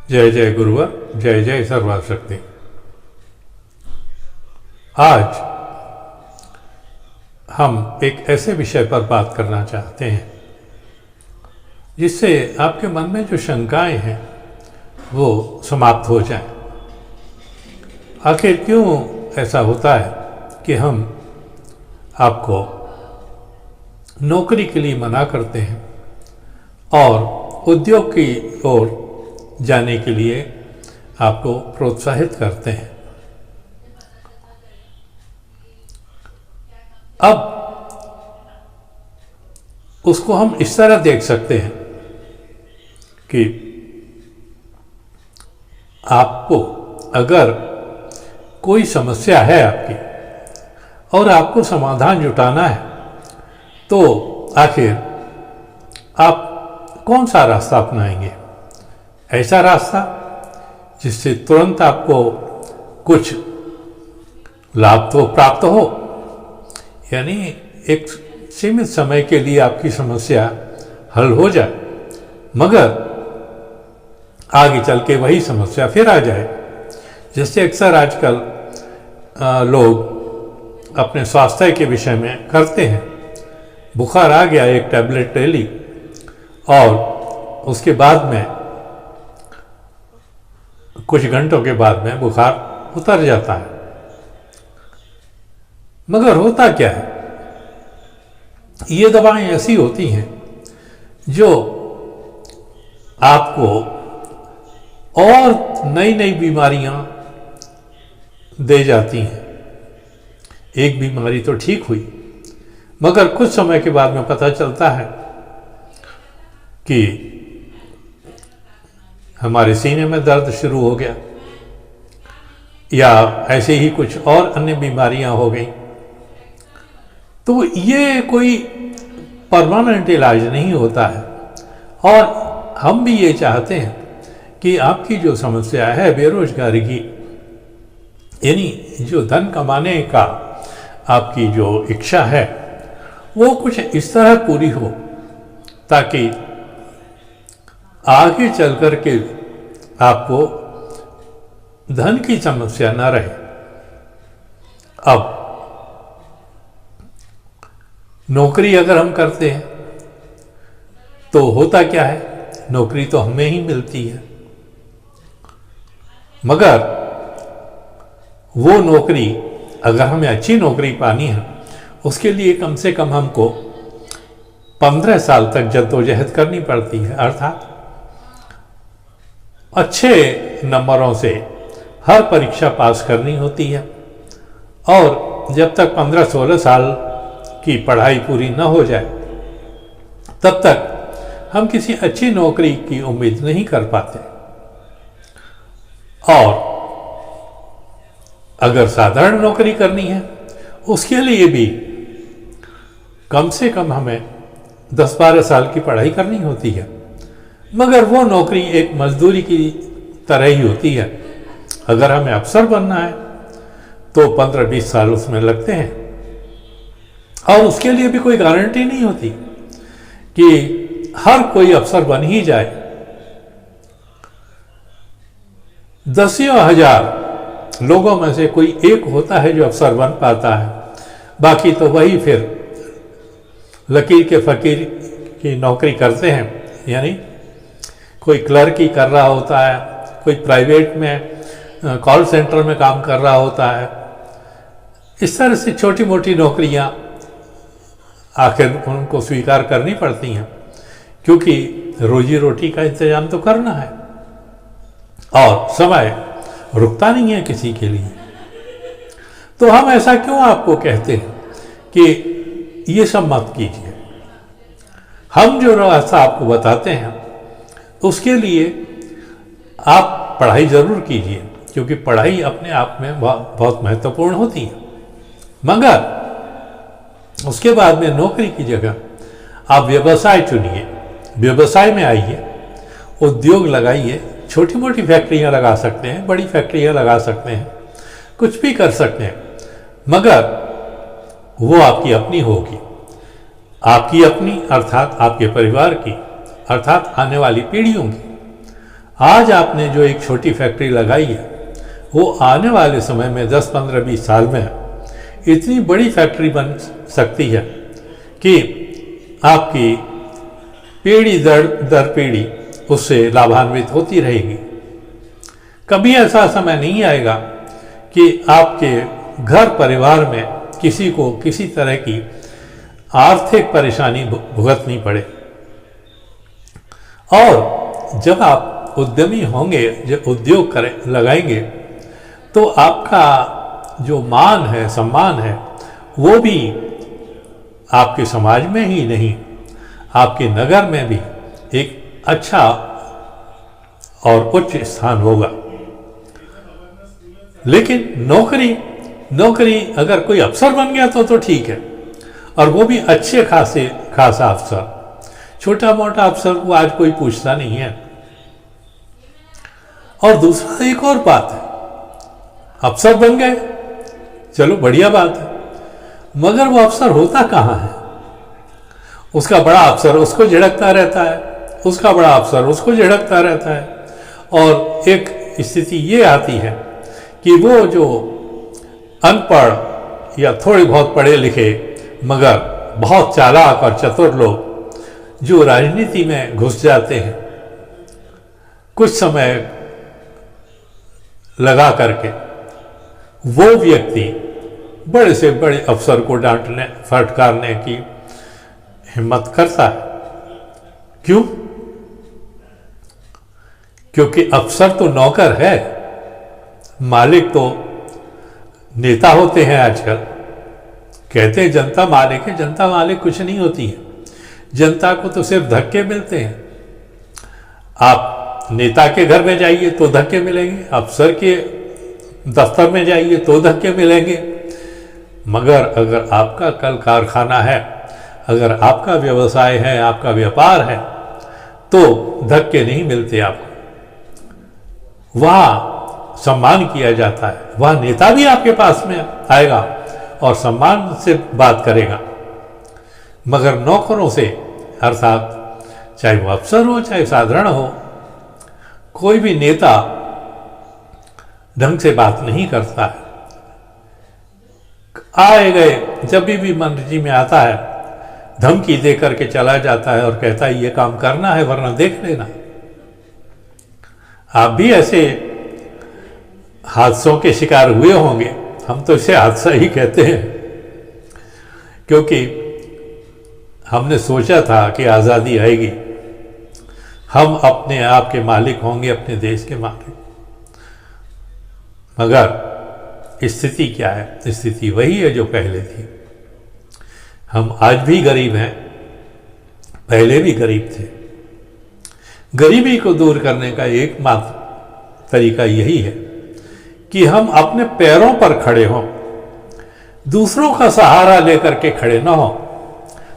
जय जय गुरुवर, जय जय सर्वशक्ति। आज हम एक ऐसे विषय पर बात करना चाहते हैं जिससे आपके मन में जो शंकाएं हैं वो समाप्त हो जाएं। आखिर क्यों ऐसा होता है कि हम आपको नौकरी के लिए मना करते हैं और उद्योग की ओर जाने के लिए आपको प्रोत्साहित करते हैं। अब उसको हम इस तरह देख सकते हैं कि आपको अगर कोई समस्या है आपकी और आपको समाधान जुटाना है तो आखिर आप कौन सा रास्ता अपनाएंगे? ऐसा रास्ता जिससे तुरंत आपको कुछ लाभ तो प्राप्त हो, यानी एक सीमित समय के लिए आपकी समस्या हल हो जाए, मगर आगे चल के वही समस्या फिर आ जाए। जैसे अक्सर आजकल लोग अपने स्वास्थ्य के विषय में करते हैं। बुखार आ गया, एक टैबलेट ले ली और उसके बाद में कुछ घंटों के बाद में बुखार उतर जाता है। मगर होता क्या है, ये दवाएं ऐसी होती हैं जो आपको और नई नई बीमारियां दे जाती हैं। एक बीमारी तो ठीक हुई, मगर कुछ समय के बाद में पता चलता है कि हमारे सीने में दर्द शुरू हो गया या ऐसे ही कुछ और अन्य बीमारियां हो गई। तो ये कोई परमानेंट इलाज नहीं होता है और हम भी ये चाहते हैं कि आपकी जो समस्या है बेरोजगारी की, यानी जो धन कमाने का आपकी जो इच्छा है वो कुछ इस तरह पूरी हो ताकि आगे चल कर के आपको धन की समस्या न रहे। अब नौकरी अगर हम करते हैं तो होता क्या है, नौकरी तो हमें ही मिलती है, मगर वो नौकरी अगर हमें अच्छी नौकरी पानी है उसके लिए कम से कम हमको 15 साल तक जद्दोजहद करनी पड़ती है। अर्थात अच्छे नंबरों से हर परीक्षा पास करनी होती है और जब तक 15-16 साल की पढ़ाई पूरी न हो जाए तब तक हम किसी अच्छी नौकरी की उम्मीद नहीं कर पाते। और अगर साधारण नौकरी करनी है उसके लिए भी कम से कम हमें 10-12 साल की पढ़ाई करनी होती है, मगर वो नौकरी एक मजदूरी की तरह ही होती है। अगर हमें अफसर बनना है तो 15-20 साल उसमें लगते हैं और उसके लिए भी कोई गारंटी नहीं होती कि हर कोई अफसर बन ही जाए। 10,000 लोगों में से कोई एक होता है जो अफसर बन पाता है, बाकी तो वही फिर लकीर के फकीर की नौकरी करते हैं। यानी कोई क्लर्क ही कर रहा होता है, कोई प्राइवेट में कॉल सेंटर में काम कर रहा होता है। इस तरह से छोटी मोटी नौकरियां आखिर उनको स्वीकार करनी पड़ती हैं क्योंकि रोजी रोटी का इंतजाम तो करना है और समय रुकता नहीं है किसी के लिए। तो हम ऐसा क्यों आपको कहते हैं कि ये सब मत कीजिए। हम जो रास्ता आपको बताते हैं उसके लिए आप पढ़ाई ज़रूर कीजिए क्योंकि पढ़ाई अपने आप में बहुत महत्वपूर्ण होती है, मगर उसके बाद में नौकरी की जगह आप व्यवसाय चुनिए, व्यवसाय में आइए, उद्योग लगाइए। छोटी मोटी फैक्ट्रियां लगा सकते हैं, बड़ी फैक्ट्रियां लगा सकते हैं, कुछ भी कर सकते हैं, मगर वो आपकी अपनी होगी। आपकी अपनी अर्थात आपके परिवार की, अर्थात आने वाली पीढ़ियों की। आज आपने जो एक छोटी फैक्ट्री लगाई है, वो आने वाले समय में 10, 15, 20 साल में इतनी बड़ी फैक्ट्री बन सकती है कि आपकी पीढ़ी दर पीढ़ी उससे लाभान्वित होती रहेगी। कभी ऐसा समय नहीं आएगा कि आपके घर परिवार में किसी को किसी तरह की आर्थिक परेशानी भुगतनी पड़े। और जब आप उद्यमी होंगे, जब उद्योग लगाएंगे, तो आपका जो मान है, सम्मान है, वो भी आपके समाज में ही नहीं, आपके नगर में भी एक अच्छा और उच्च स्थान होगा। लेकिन नौकरी अगर कोई अफसर बन गया तो ठीक है, और वो भी अच्छे खासा अफसर। छोटा मोटा अफसर को आज कोई पूछता नहीं है। और दूसरा एक और बात है, अफसर बन गए, चलो बढ़िया बात है, मगर वो अफसर होता कहाँ है? उसका बड़ा अफसर उसको झिड़कता रहता है, उसका बड़ा अफसर उसको झिड़कता रहता है। और एक स्थिति ये आती है कि वो जो अनपढ़ या थोड़े बहुत पढ़े लिखे मगर बहुत चालाक और चतुर लोग जो राजनीति में घुस जाते हैं, कुछ समय लगा करके वो व्यक्ति बड़े से बड़े अफसर को डांटने फटकारने की हिम्मत करता है। क्यों? क्योंकि अफसर तो नौकर है, मालिक तो नेता होते हैं। आजकल कहते हैं जनता मालिक है, जनता मालिक कुछ नहीं होती है। जनता को तो सिर्फ धक्के मिलते हैं। आप नेता के घर में जाइए तो धक्के मिलेंगे, अफसर के दफ्तर में जाइए तो धक्के मिलेंगे, मगर अगर आपका कल कारखाना है, अगर आपका व्यवसाय है, आपका व्यापार है, तो धक्के नहीं मिलते आपको। वहाँ सम्मान किया जाता है, वहाँ नेता भी आपके पास में आएगा और सम्मान से बात करेगा। मगर नौकरों से, अर्थात चाहे वो अफसर हो चाहे साधारण हो, कोई भी नेता ढंग से बात नहीं करता है। आए गए जब भी मर्जी में आता है, धमकी दे करके चला जाता है और कहता है ये काम करना है वरना देख लेना। आप भी ऐसे हादसों के शिकार हुए होंगे। हम तो इसे हादसा ही कहते हैं, क्योंकि हमने सोचा था कि आज़ादी आएगी, हम अपने आप के मालिक होंगे, अपने देश के मालिक। मगर स्थिति क्या है? स्थिति वही है जो पहले थी। हम आज भी गरीब हैं, पहले भी गरीब थे। गरीबी को दूर करने का एकमात्र तरीका यही है कि हम अपने पैरों पर खड़े हों, दूसरों का सहारा लेकर के खड़े ना हों।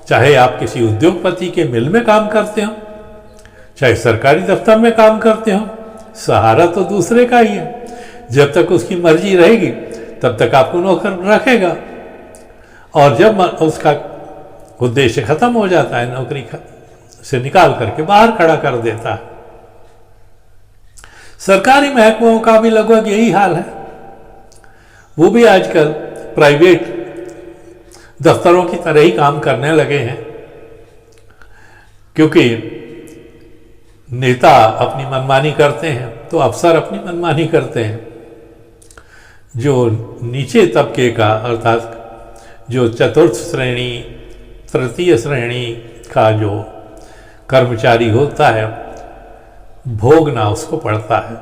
चाहे आप किसी उद्योगपति के मिल में काम करते हो, चाहे सरकारी दफ्तर में काम करते हो, सहारा तो दूसरे का ही है। जब तक उसकी मर्जी रहेगी तब तक आपको नौकर रखेगा, और जब उसका उद्देश्य खत्म हो जाता है, नौकरी से निकाल करके बाहर खड़ा कर देता है। सरकारी महकमों का भी लगभग यही हाल है। वो भी आजकल प्राइवेट दफ्तरों की तरह ही काम करने लगे हैं, क्योंकि नेता अपनी मनमानी करते हैं तो अफसर अपनी मनमानी करते हैं। जो नीचे तबके का, अर्थात जो चतुर्थ श्रेणी, तृतीय श्रेणी का जो कर्मचारी होता है, भोगना उसको पड़ता है।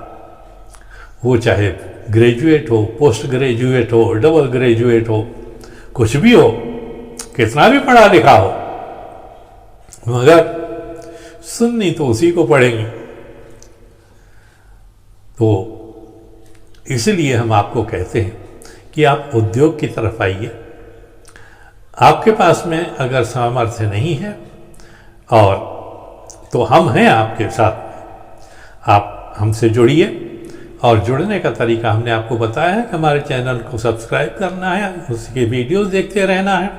वो चाहे ग्रेजुएट हो, पोस्ट ग्रेजुएट हो, डबल ग्रेजुएट हो, कुछ भी हो, कितना भी पढ़ा लिखा हो, मगर सुननी तो उसी को पड़ेगी। तो इसलिए हम आपको कहते हैं कि आप उद्योग की तरफ आइए। आपके पास में अगर सामर्थ्य नहीं है और तो हम हैं आपके साथ, आप हमसे जुड़िए। और जुड़ने का तरीका हमने आपको बताया है कि हमारे चैनल को सब्सक्राइब करना है, उसके वीडियोस देखते रहना है,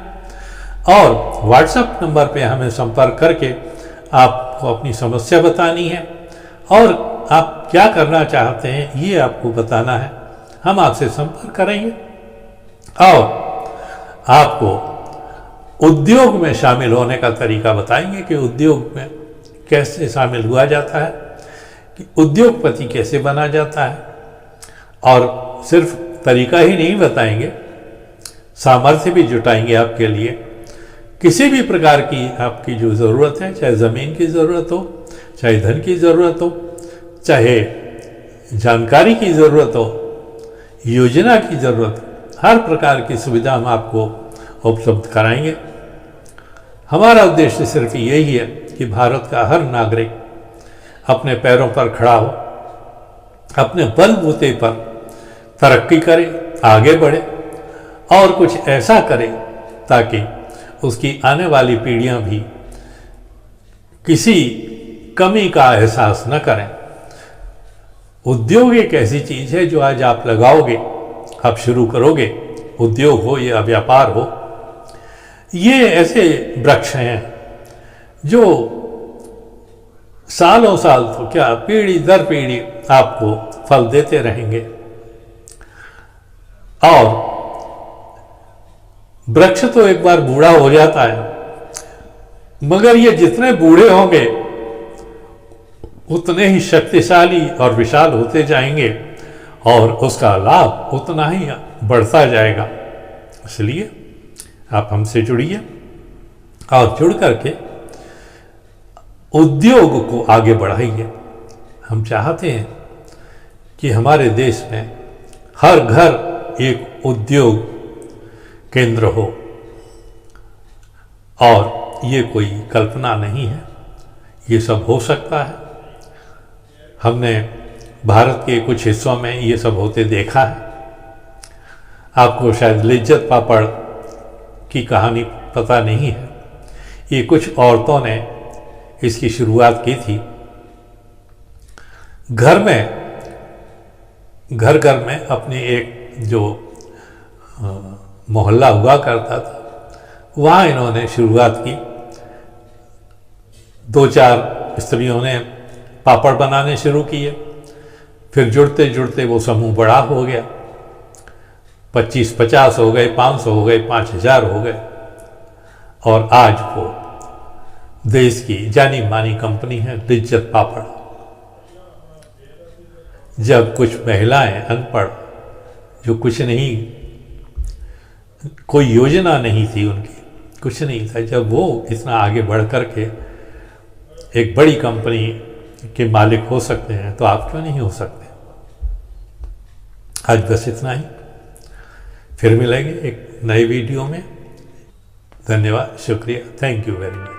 और व्हाट्सएप नंबर पे हमें संपर्क करके आपको अपनी समस्या बतानी है। और आप क्या करना चाहते हैं ये आपको बताना है, हम आपसे संपर्क करेंगे और आपको उद्योग में शामिल होने का तरीका बताएंगे कि उद्योग में कैसे शामिल हुआ जाता है, कि उद्योगपति कैसे बना जाता है। और सिर्फ तरीका ही नहीं बताएंगे, सामर्थ्य भी जुटाएंगे आपके लिए। किसी भी प्रकार की आपकी जो ज़रूरत है, चाहे ज़मीन की ज़रूरत हो, चाहे धन की ज़रूरत हो, चाहे जानकारी की ज़रूरत हो, योजना की ज़रूरत हो, हर प्रकार की सुविधा हम आपको उपलब्ध कराएंगे। हमारा उद्देश्य सिर्फ यही है कि भारत का हर नागरिक अपने पैरों पर खड़ा हो, अपने बलबूते पर तरक्की करे, आगे बढ़े और कुछ ऐसा करे ताकि उसकी आने वाली पीढ़ियां भी किसी कमी का एहसास न करें। उद्योग एक ऐसी चीज़ है जो आज आप लगाओगे, आप शुरू करोगे, उद्योग हो या व्यापार हो, ये ऐसे वृक्ष हैं जो सालों साल तो क्या पीढ़ी दर पीढ़ी आपको फल देते रहेंगे। और वृक्ष तो एक बार बूढ़ा हो जाता है, मगर ये जितने बूढ़े होंगे उतने ही शक्तिशाली और विशाल होते जाएंगे और उसका लाभ उतना ही बढ़ता जाएगा। इसलिए आप हमसे जुड़िए और जुड़ करके उद्योग को आगे बढ़ाइए। हम चाहते हैं कि हमारे देश में हर घर एक उद्योग केंद्र हो, और ये कोई कल्पना नहीं है, ये सब हो सकता है। हमने भारत के कुछ हिस्सों में ये सब होते देखा है। आपको शायद लिज्जत पापड़ की कहानी पता नहीं है, ये कुछ औरतों ने इसकी शुरुआत की थी। घर में अपने एक जो मोहल्ला हुआ करता था, वहाँ इन्होंने शुरुआत की। 2-4 स्त्रियों ने पापड़ बनाने शुरू किए, फिर जुड़ते जुड़ते वो समूह बड़ा हो गया, 25-50 हो गए, 500 हो गए, 5000 हो गए, और आज वो देश की जानी मानी कंपनी है लिज्जत पापड़। जब कुछ महिलाएं अनपढ़, जो कुछ नहीं, कोई योजना नहीं थी उनकी, कुछ नहीं था, जब वो इतना आगे बढ़ कर के एक बड़ी कंपनी के मालिक हो सकते हैं, तो आप क्यों नहीं हो सकते। आज बस इतना ही, फिर मिलेंगे एक नए वीडियो में। धन्यवाद, शुक्रिया, थैंक यू वेरी मच।